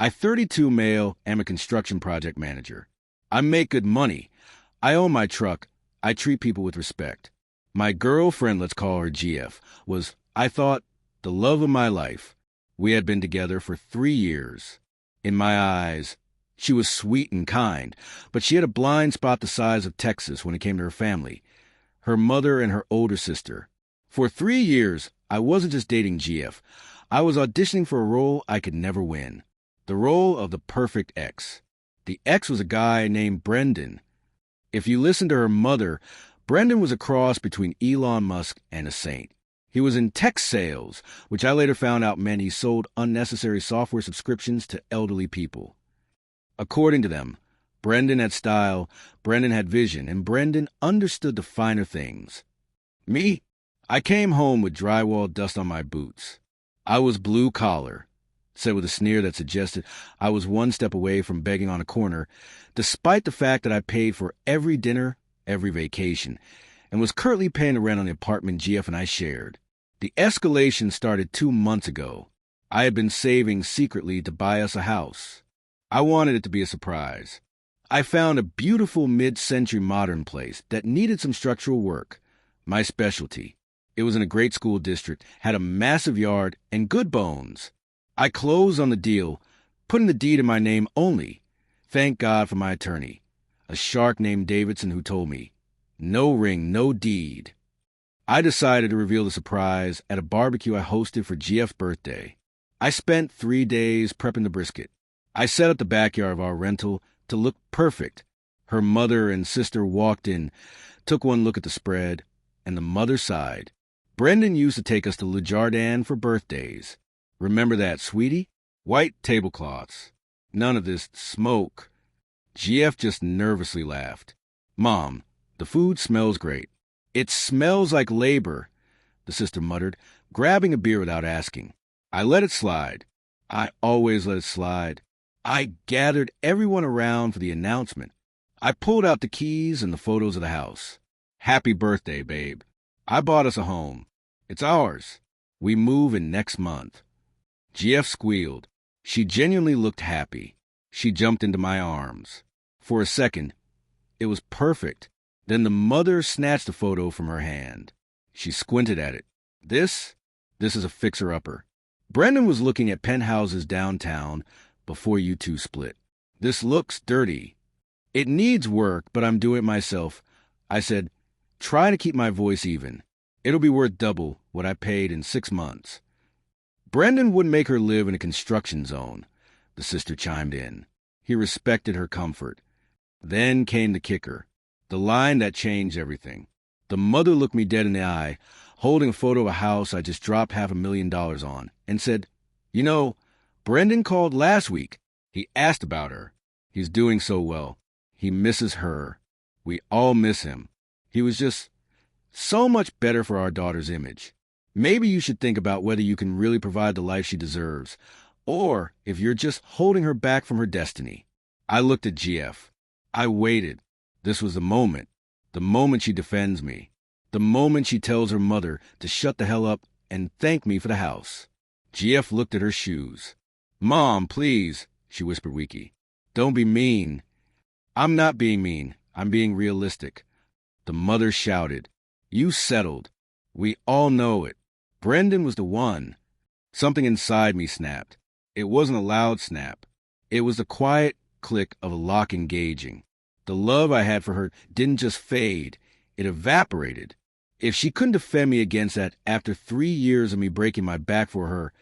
I 32 male, am a construction project manager. I make good money. I own my truck. I treat people with respect. My girlfriend, let's call her GF, was, I thought, the love of my life. We had been together for 3 years. In my eyes, she was sweet and kind, but she had a blind spot the size of Texas when it came to her family, her mother and her older sister. For 3 years, I wasn't just dating GF. I was auditioning for a role I could never win, the role of the perfect ex. The ex was a guy named Brendan. If you listen to her mother, Brendan was a cross between Elon Musk and a saint. He was in tech sales, which I later found out meant he sold unnecessary software subscriptions to elderly people. According to them, Brendan had style, Brendan had vision, and Brendan understood the finer things. Me? I came home with drywall dust on my boots. I was blue collar, said with a sneer that suggested I was one step away from begging on a corner, despite the fact that I paid for every dinner, every vacation, and was currently paying the rent on the apartment GF and I shared. The escalation started 2 months ago. I had been saving secretly to buy us a house. I wanted it to be a surprise. I found a beautiful mid-century modern place that needed some structural work, my specialty. It was in a great school district, had a massive yard, and good bones. I closed on the deal, putting the deed in my name only. Thank God for my attorney, a shark named Davidson, who told me, no ring, no deed. I decided to reveal the surprise at a barbecue I hosted for GF's birthday. I spent 3 days prepping the brisket. I set up the backyard of our rental to look perfect. Her mother and sister walked in, took one look at the spread, and the mother sighed. Brendan used to take us to Le Jardin for birthdays. Remember that, sweetie? White tablecloths. None of this smoke. GF just nervously laughed. Mom, the food smells great. It smells like labor, the sister muttered, grabbing a beer without asking. I let it slide. I always let it slide. I gathered everyone around for the announcement. I pulled out the keys and the photos of the house. Happy birthday, babe. I bought us a home. It's ours. We move in next month. GF squealed. She genuinely looked happy. She jumped into my arms. For a second, it was perfect. Then the mother snatched the photo from her hand. She squinted at it. This is a fixer-upper. Brendan was looking at penthouses downtown before you two split. This looks dirty. It needs work, but I'm doing it myself. I said, try to keep my voice even. It'll be worth double what I paid in 6 months. Brendan wouldn't make her live in a construction zone, the sister chimed in. He respected her comfort. Then came the kicker, the line that changed everything. The mother looked me dead in the eye, holding a photo of a house I just dropped $500,000 on, and said, you know, Brendan called last week. He asked about her. He's doing so well. He misses her. We all miss him. He was just so much better for our daughter's image. Maybe you should think about whether you can really provide the life she deserves, or if you're just holding her back from her destiny. I looked at GF. I waited. This was the moment she defends me, the moment she tells her mother to shut the hell up and thank me for the house. GF looked at her shoes. Mom, please, she whispered weakly. Don't be mean. I'm not being mean. I'm being realistic. The mother shouted. You settled. We all know it. Brendan was the one. Something inside me snapped. It wasn't a loud snap. It was the quiet click of a lock engaging. The love I had for her didn't just fade. It evaporated. If she couldn't defend me against that after 3 years of me breaking my back for her,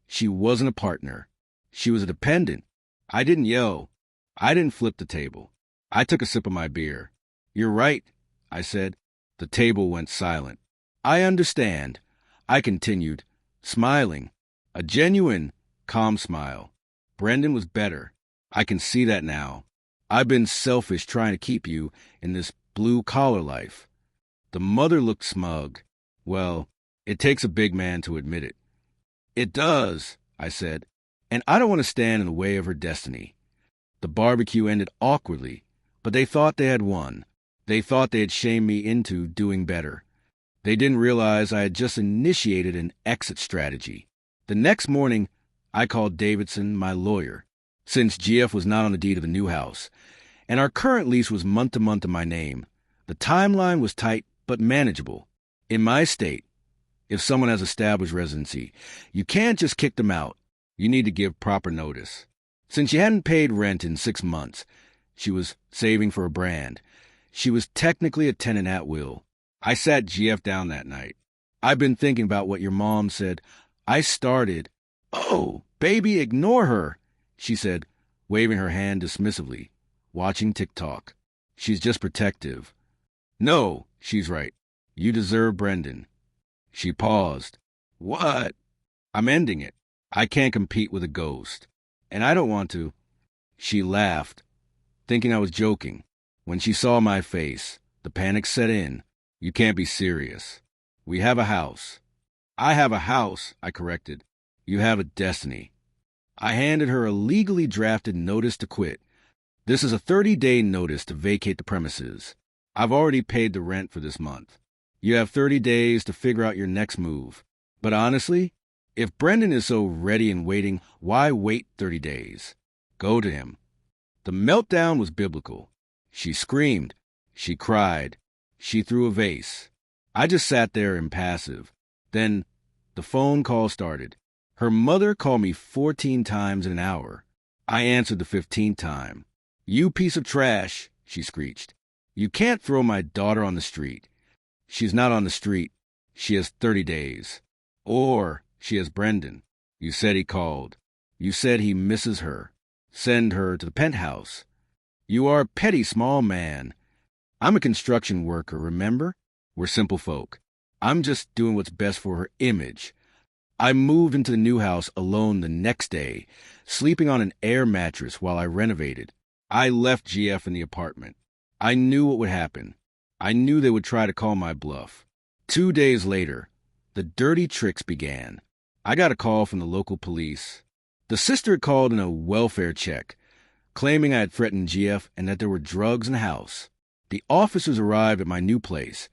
she wasn't a partner. She was a dependent. I didn't yell. I didn't flip the table. I took a sip of my beer. You're right, I said. The table went silent. I understand, I continued, smiling. A genuine, calm smile. Brendan was better. I can see that now. I've been selfish trying to keep you in this blue-collar life. The mother looked smug. Well, it takes a big man to admit it. It does, I said, and I don't want to stand in the way of her destiny. The barbecue ended awkwardly, but they thought they had won. They thought they had shamed me into doing better. They didn't realize I had just initiated an exit strategy. The next morning, I called Davidson, my lawyer. since GF was not on the deed of the new house, and our current lease was month to month in my name. The timeline was tight but manageable. In my state, if someone has established residency, you can't just kick them out. You need to give proper notice. Since she hadn't paid rent in 6 months, she was saving for a brand. She was technically a tenant at will. I sat GF down that night. I've been thinking about what your mom said. I started. Oh, baby, ignore her, she said, waving her hand dismissively, watching TikTok. She's just protective. No, she's right. You deserve Brendan. She paused. What? I'm ending it. I can't compete with a ghost. And I don't want to. She laughed, thinking I was joking. When she saw my face, the panic set in. You can't be serious. We have a house. I have a house, I corrected. You have a destiny. I handed her a legally drafted notice to quit. This is a 30-day notice to vacate the premises. I've already paid the rent for this month. You have 30 days to figure out your next move. But honestly, if Brendan is so ready and waiting, why wait 30 days? Go to him. The meltdown was biblical. She screamed. She cried. She threw a vase. I just sat there impassive. Then the phone call started. Her mother called me 14 times in an hour. I answered the 15th time. You piece of trash, she screeched. You can't throw my daughter on the street. She's not on the street. She has 30 days. Or she has Brendan. You said he called. You said he misses her. Send her to the penthouse. You are a petty small man. I'm a construction worker, remember? We're simple folk. I'm just doing what's best for her image. I moved into the new house alone the next day, sleeping on an air mattress while I renovated. I left GF in the apartment. I knew what would happen. I knew they would try to call my bluff. 2 days later, the dirty tricks began. I got a call from the local police. The sister had called in a welfare check, claiming I had threatened GF and that there were drugs in the house. The officers arrived at my new place.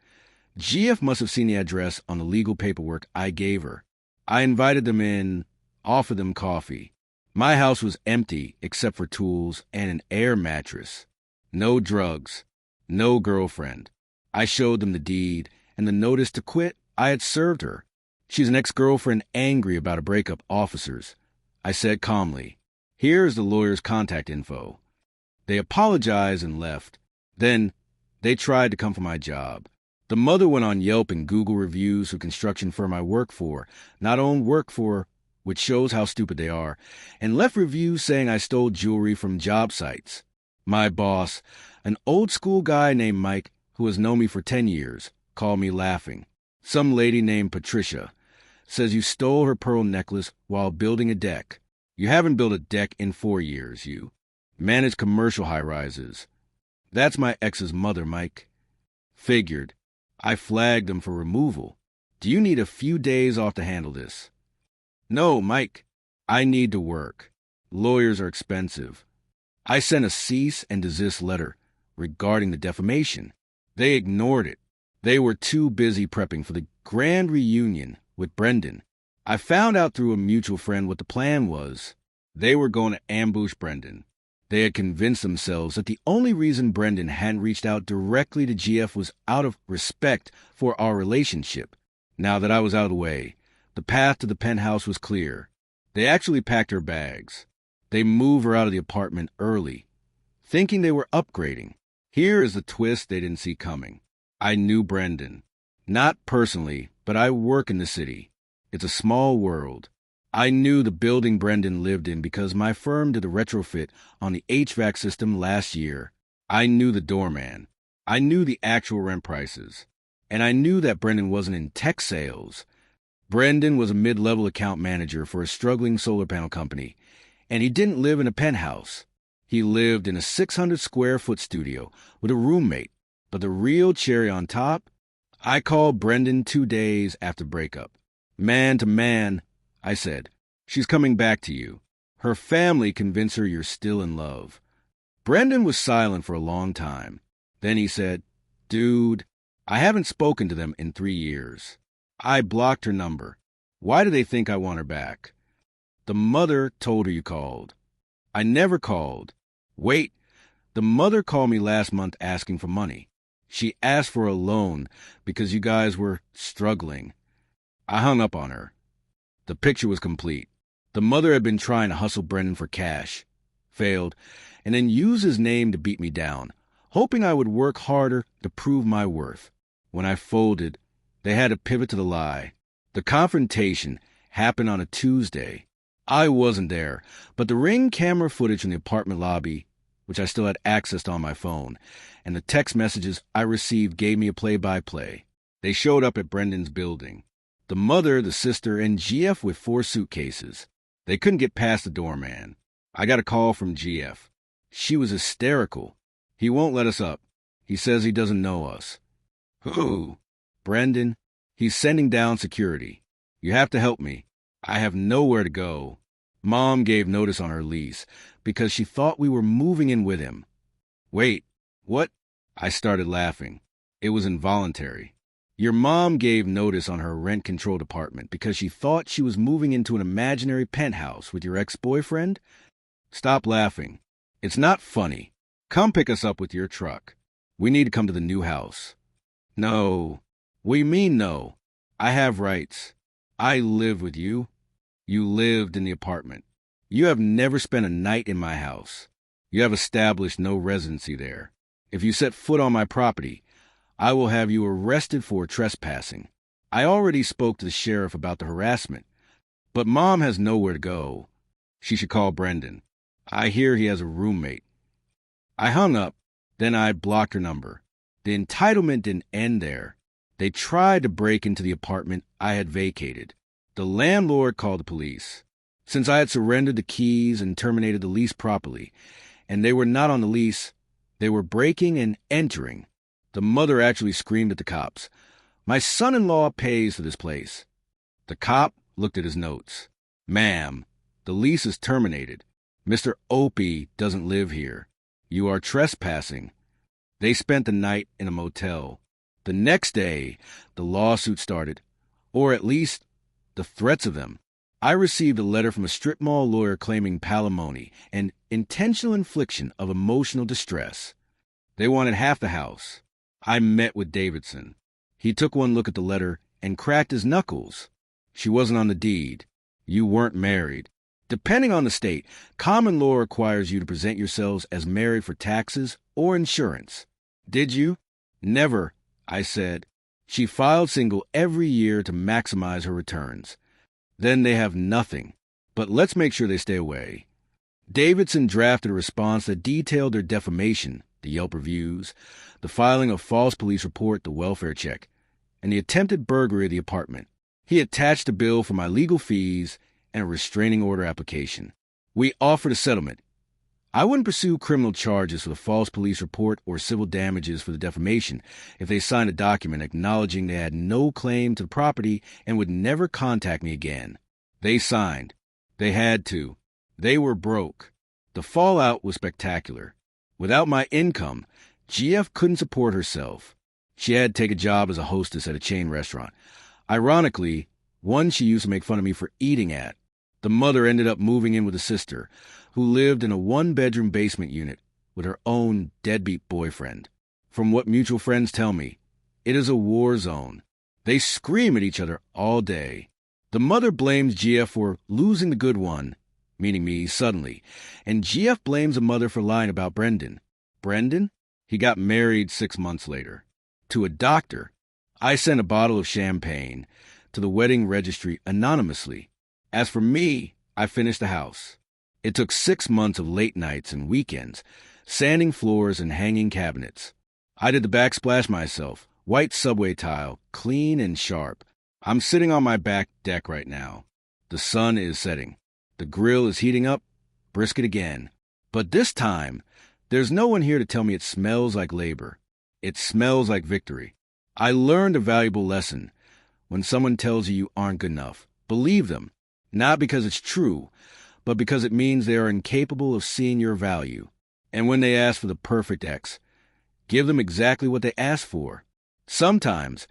GF must have seen the address on the legal paperwork I gave her. I invited them in, offered them coffee. My house was empty except for tools and an air mattress. No drugs. No girlfriend. I showed them the deed and the notice to quit I had served her. She's an ex-girlfriend angry about a breakup, officers. I said calmly, here's the lawyer's contact info. They apologized and left. Then they tried to come for my job. The mother went on Yelp and Google reviews of construction firm I work for, not own work for, which shows how stupid they are, and left reviews saying I stole jewelry from job sites. My boss, an old school guy named Mike, who has known me for 10 years, called me laughing. Some lady named Patricia says you stole her pearl necklace while building a deck. You haven't built a deck in 4 years, you. Manage commercial high-rises. That's my ex's mother, Mike. Figured. I flagged them for removal. Do you need a few days off to handle this? No, Mike. I need to work. Lawyers are expensive. I sent a cease and desist letter regarding the defamation. They ignored it. They were too busy prepping for the grand reunion with Brendan. I found out through a mutual friend what the plan was. They were going to ambush Brendan. They had convinced themselves that the only reason Brendan hadn't reached out directly to GF was out of respect for our relationship. Now that I was out of the way, the path to the penthouse was clear. They actually packed her bags. They moved her out of the apartment early, thinking they were upgrading. Here is the twist they didn't see coming. I knew Brendan. Not personally, but I work in the city. It's a small world. I knew the building Brendan lived in because my firm did a retrofit on the HVAC system last year. I knew the doorman. I knew the actual rent prices. And I knew that Brendan wasn't in tech sales. Brendan was a mid-level account manager for a struggling solar panel company, and he didn't live in a penthouse. He lived in a 600-square-foot studio with a roommate. But the real cherry on top, I called Brendan 2 days after breakup. Man to man, I said, she's coming back to you. Her family convinced her you're still in love. Brendan was silent for a long time. Then he said, dude, I haven't spoken to them in 3 years. I blocked her number. Why do they think I want her back? The mother told her you called. I never called. Wait, the mother called me last month asking for money. She asked for a loan because you guys were struggling. I hung up on her. The picture was complete. The mother had been trying to hustle Brendan for cash, failed, and then use his name to beat me down, hoping I would work harder to prove my worth. When I folded, they had to pivot to the lie. The confrontation happened on a Tuesday. I wasn't there, but the Ring camera footage from the apartment lobby, which I still had access to on my phone, and the text messages I received gave me a play-by-play. They showed up at Brendan's building. The mother, the sister, and GF with 4 suitcases. They couldn't get past the doorman. I got a call from GF. She was hysterical. He won't let us up. He says he doesn't know us. Who? Brendan. He's sending down security. You have to help me. I have nowhere to go. Mom gave notice on her lease because she thought we were moving in with him. Wait, what? I started laughing. It was involuntary. Your mom gave notice on her rent-controlled apartment because she thought she was moving into an imaginary penthouse with your ex-boyfriend? Stop laughing. It's not funny. Come pick us up with your truck. We need to come to the new house. No. What do you mean, no? I have rights. I live with you. You lived in the apartment. You have never spent a night in my house. You have established no residency there. If you set foot on my property, I will have you arrested for trespassing. I already spoke to the sheriff about the harassment, but Mom has nowhere to go. She should call Brendan. I hear he has a roommate. I hung up, then I blocked her number. The entitlement didn't end there. They tried to break into the apartment I had vacated. The landlord called the police. Since I had surrendered the keys and terminated the lease properly, and they were not on the lease, they were breaking and entering. The mother actually screamed at the cops. My son-in-law pays for this place. The cop looked at his notes. Ma'am, the lease is terminated. Mr. Opie doesn't live here. You are trespassing. They spent the night in a motel. The next day, the lawsuit started, or at least the threats of them. I received a letter from a strip mall lawyer claiming palimony and intentional infliction of emotional distress. They wanted half the house. I met with Davidson. He took one look at the letter and cracked his knuckles. She wasn't on the deed. You weren't married. Depending on the state, common law requires you to present yourselves as married for taxes or insurance. Did you? Never, I said. She filed single every year to maximize her returns. Then they have nothing. But let's make sure they stay away. Davidson drafted a response that detailed their defamation, the Yelp reviews, the filing of false police report, the welfare check, and the attempted burglary of the apartment. He attached a bill for my legal fees and a restraining order application. We offered a settlement. I wouldn't pursue criminal charges for the false police report or civil damages for the defamation if they signed a document acknowledging they had no claim to the property and would never contact me again. They signed. They had to. They were broke. The fallout was spectacular. Without my income, GF couldn't support herself. She had to take a job as a hostess at a chain restaurant. Ironically, one she used to make fun of me for eating at. The mother ended up moving in with a sister, who lived in a 1-bedroom basement unit with her own deadbeat boyfriend. From what mutual friends tell me, it is a war zone. They scream at each other all day. The mother blames GF for losing the good one, meaning me, suddenly, and GF blames the mother for lying about Brendan. Brendan? He got married 6 months later. To a doctor. I sent a bottle of champagne to the wedding registry anonymously. As for me, I finished the house. It took 6 months of late nights and weekends, sanding floors and hanging cabinets. I did the backsplash myself, white subway tile, clean and sharp. I'm sitting on my back deck right now. The sun is setting. The grill is heating up, brisket again. But this time, there's no one here to tell me it smells like labor. It smells like victory. I learned a valuable lesson. When someone tells you you aren't good enough, believe them. Not because it's true, but because it means they are incapable of seeing your value. And when they ask for the perfect ex, give them exactly what they asked for. Sometimes,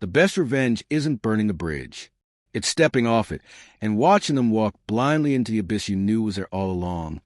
the best revenge isn't burning the bridge. It's stepping off it and watching them walk blindly into the abyss you knew was there all along.